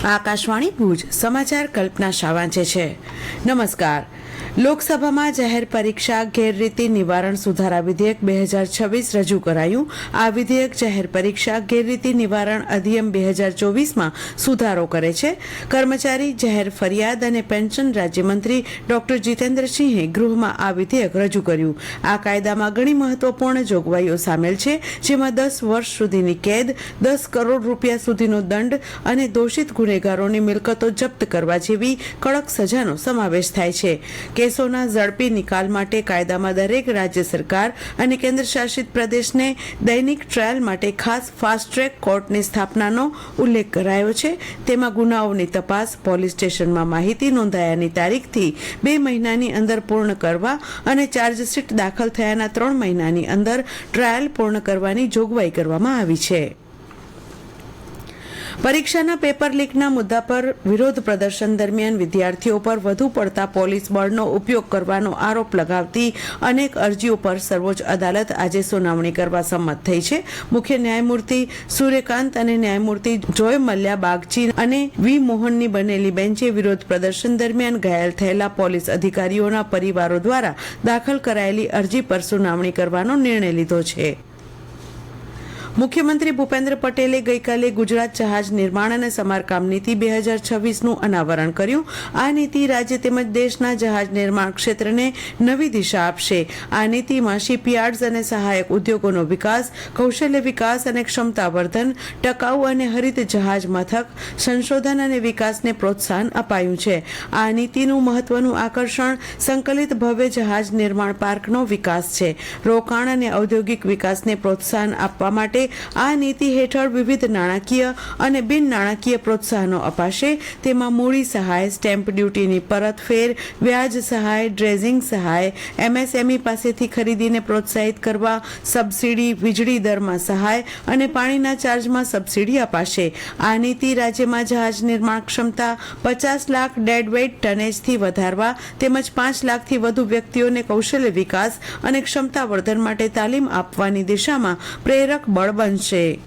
આકાશવાણી ભુજ સમાચાર કલ્પના શાહ વાંચે છે. નમસ્કાર. લોકસભામાં જાહેર પરીક્ષા ગેરરીતિ નિવારણ સુધારા વિધેયક 2026 રજૂ કરાયું. આ વિધેયક જાહેર પરીક્ષા ગેરરીતિ નિવારણ અધિનિયમ 2024માં સુધારો કરે છે. કર્મચારી જાહેર ફરિયાદ અને પેન્શન રાજ્યમંત્રી ડોક્ટર જીતેન્દ્રસિંહે ગૃહમાં આ વિધેયક રજૂ કર્યું. આ કાયદામાં ઘણી મહત્વપૂર્ણ જોગવાઈઓ સામેલ છે, જેમાં 10 વર્ષ સુધીની કેદ, 10 કરોડ રૂપિયા સુધીનો દંડ અને દોષિત ગુનેગારોની મિલકતો જપ્ત કરવા જેવી કડક સજાનો સમાવેશ થાય છે. કેસોના ઝડપી નિકાલ માટે કાયદામાં દરેક રાજ્ય સરકાર અને કેન્દ્ર શાસિત પ્રદેશને દૈનિક ટ્રાયલ માટે ખાસ ફાસ્ટ ટ્રેક કોર્ટની સ્થાપનાનો ઉલ્લેખ કરાયો છે. તેમાં ગુનાઓની તપાસ પોલીસ સ્ટેશનમાં માહિતી નોંધાયાની તારીખથી 2 મહિનાની અંદર પૂર્ણ કરવા અને ચાર્જશીટ દાખલ થયાના 3 મહિનાની અંદર ટ્રાયલ પૂર્ણ કરવાની જોગવાઈ કરવામાં આવી છે. પરીક્ષાના પેપર લીકના મુદ્દા પર વિરોધ પ્રદર્શન દરમિયાન વિદ્યાર્થીઓ પર વધુ પડતા પોલીસ બળનો ઉપયોગ કરવાનો આરોપ લગાવતી અનેક અરજીઓ પર સર્વોચ્ચ અદાલત આજે સુનાવણી કરવા સંમત થઈ છે. મુખ્ય ન્યાયમૂર્તિ સૂર્યકાંત અને ન્યાયમૂર્તિ જોય મલ્યા બાગચી અને વી મોહનની બનેલી બેન્ચે વિરોધ પ્રદર્શન દરમિયાન ઘાયલ થયેલા પોલીસ અધિકારીઓના પરિવારો દ્વારા દાખલ કરાયેલી અરજી પર સુનાવણી કરવાનો નિર્ણય લીધો છે. મુખ્યમંત્રી ભૂપેન્દ્ર પટેલે ગઈકાલે ગુજરાત જહાજ નિર્માણ અને સમારકામ નીતિ 2026નું અનાવરણ કર્યું. આ નીતિ રાજ્ય તેમજ દેશના જહાજ નિર્માણ ક્ષેત્રને નવી દિશા આપશે. આ નીતિમાં શિપયાર્ડ્સ અને સહાયક ઉદ્યોગોનો વિકાસ, કૌશલ્ય વિકાસ અને ક્ષમતાવર્ધન, ટકાઉ અને હરિત જહાજ મથક, સંશોધન અને વિકાસને પ્રોત્સાહન અપાયું છે. આ નીતિનું મહત્વનું આકર્ષણ સંકલિત ભવ્ય જહાજ નિર્માણ પાર્કનો વિકાસ છે. રોકાણ અને ઔદ્યોગિક વિકાસને પ્રોત્સાહન આપવા માટે આ નીતિ હેઠળ વિવિધ નાણાકીય અને બિન નાણાકીય પ્રોત્સાહનો અપાશે. તેમાં મૂડી સહાય, સ્ટેમ્પ ડ્યુટીની પરતફેર, વ્યાજ સહાય, ડ્રેઝિંગ સહાય, એમએસએમઈ પાસેથી ખરીદીને પ્રોત્સાહિત કરવા સબસિડી, વીજળી દરમાં સહાય અને પાણીના ચાર્જમાં સબસિડી અપાશે. આ નીતિ રાજ્યમાં જહાજ નિર્માણ ક્ષમતા 50 લાખ ડેડવેઇટ ટનેજથી વધારવા તેમજ 5 લાખથી વધુ વ્યક્તિઓને કૌશલ્ય વિકાસ અને ક્ષમતાવર્ધન માટે તાલીમ આપવાની દિશામાં પ્રેરક બળ બનશે.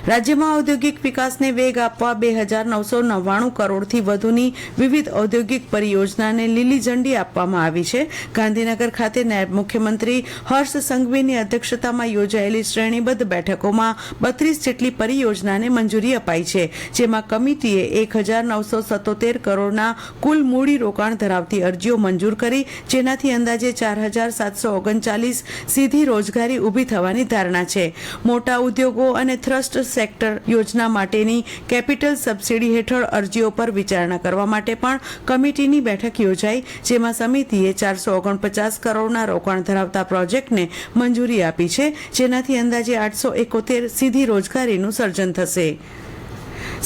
રાજ્યમાં ઔદ્યોગિક વિકાસને વેગ આપવા 2,999 કરોડથી વધુની વિવિધ ઔદ્યોગિક પરિયોજનાને લીલી ઝંડી આપવામાં આવી છે. ગાંધીનગર ખાતે નાયબ મુખ્યમંત્રી હર્ષ સંઘવીની અધ્યક્ષતામાં યોજાયેલી શ્રેણીબદ્ધ બેઠકોમાં 32 જેટલી પરિયોજનાને મંજૂરી અપાઈ છે, જેમાં કમિટીએ 1,977 કરોડના કુલ મૂડી રોકાણ ધરાવતી અરજીઓ મંજૂર કરી, જેનાથી અંદાજે 4,739 સીધી રોજગારી ઊભી થવાની ધારણા છે. મોટા ઉદ્યોગો અને થ્રસ્ટ સેક્ટર યોજના માટેની કેપિટલ સબસિડી હેઠળ અરજીઓ પર વિચારણા કરવા માટે પણ કમિટીની બેઠક યોજાઈ, જેમાં સમિતિએ 449 કરોડના રોકાણ ધરાવતા પ્રોજેક્ટને મંજૂરી આપી છે, જેનાથી અંદાજે 871 સીધી રોજગારીનું સર્જન થશે.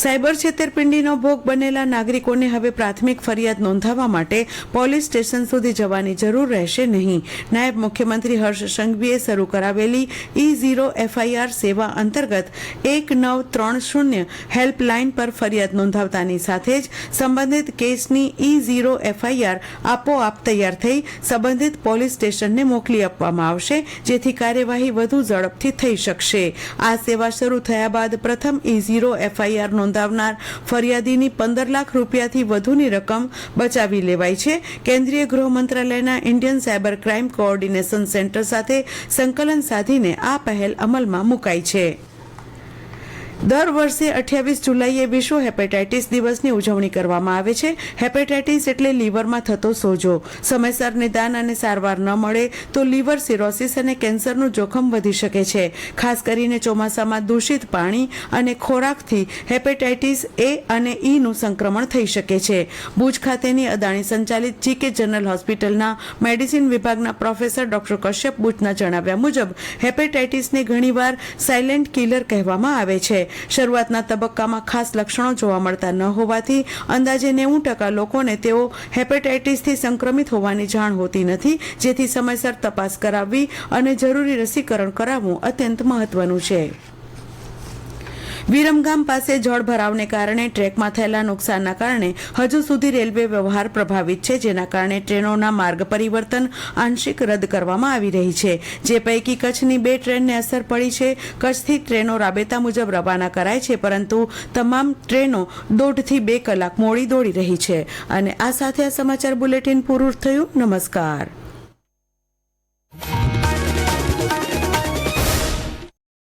સાયબર છેતરપિંડીનો ભોગ બનેલા નાગરિકોને હવે પ્રાથમિક ફરિયાદ નોંધાવવા માટે પોલીસ સ્ટેશન સુધી જવાની જરૂર રહેશે નહીં. નાયબ મુખ્યમંત્રી હર્ષ સંઘવીએ શરૂ કરાવેલી E0 FIR સેવા અંતર્ગત 1930 હેલ્પલાઇન પર ફરિયાદ નોંધાવતાની સાથે જ સંબંધિત કેસની E0 FIR આપોઆપ તૈયાર થઈ સંબંધિત પોલીસ સ્ટેશનને મોકલી આપવામાં આવશે, જેથી કાર્યવાહી વધુ ઝડપથી થઈ શકશે. આ સેવા શરૂ થયા બાદ પ્રથમ E0 FIR નોંધાવનાર ફરિયાદીની 15 લાખ રૂપિયાથી વધુની રકમ બચાવી લેવાઈ છે. કેન્દ્રીય ગૃહ મંત્રાલયના Indian cyber crime coordination centre સાથે સંકલન સાધીને આ પહેલ અમલમાં મુકાઈ છે. દર વર્ષે 28 જુલાઈએ વિશ્વ હેપેટાઇટિસ દિવસની ઉજવણી કરવામાં આવે છે. હેપેટાઇટિસ એટલે લીવરમાં થતો સોજો. સમયસર નિદાન અને સારવાર ન મળે તો લીવર સિરોસિસ અને કેન્સરનું જોખમ વધી શકે છે. ખાસ કરીને ચોમાસામાં દૂષિત પાણી અને ખોરાકથી હેપેટાઇટિસ A અને E નું સંક્રમણ થઈ શકે છે. ભુજ ખાતેની અદાણી સંચાલિત GK જનરલ હોસ્પિટલના મેડિસિન વિભાગના પ્રોફેસર ડોક્ટર કશ્યપ બુચના જણાવ્યા મુજબ હેપેટાઇટિસને ઘણીવાર સાયલેન્ટ કિલર કહેવામાં આવે છે. શરૂઆતના તબક્કામાં ખાસ લક્ષણો જોવા મળતા ન હોવાથી અંદાજે 90% લોકોને તેઓ હેપેટાઇટિસથી સંક્રમિત હોવાની જાણ હોતી નથી, જેથી સમયસર તપાસ કરાવવી અને જરૂરી રસીકરણ કરાવવું અત્યંત મહત્વનું છે. વિરમગામ પાસે જળભરાવને કારણે ટ્રેકમાં થયેલા નુકસાનના કારણે હજુ સુધી રેલવે વ્યવહાર પ્રભાવિત છે, જેના કારણે ટ્રેનોના માર્ગ પરિવર્તન આંશિક રદ કરવામાં આવી રહી છે, જે પૈકી કચ્છની 2 ટ્રેનને અસર પડી છે. કચ્છથી ટ્રેનો રાબેતા મુજબ રવાના કરાય છે, પરંતુ તમામ ટ્રેનો 1.5 થી 2 કલાક મોડી દોડી રહી છે. અને આ સાથે આ સમાચાર બુલેટિન પૂરું થયું. નમસ્કાર.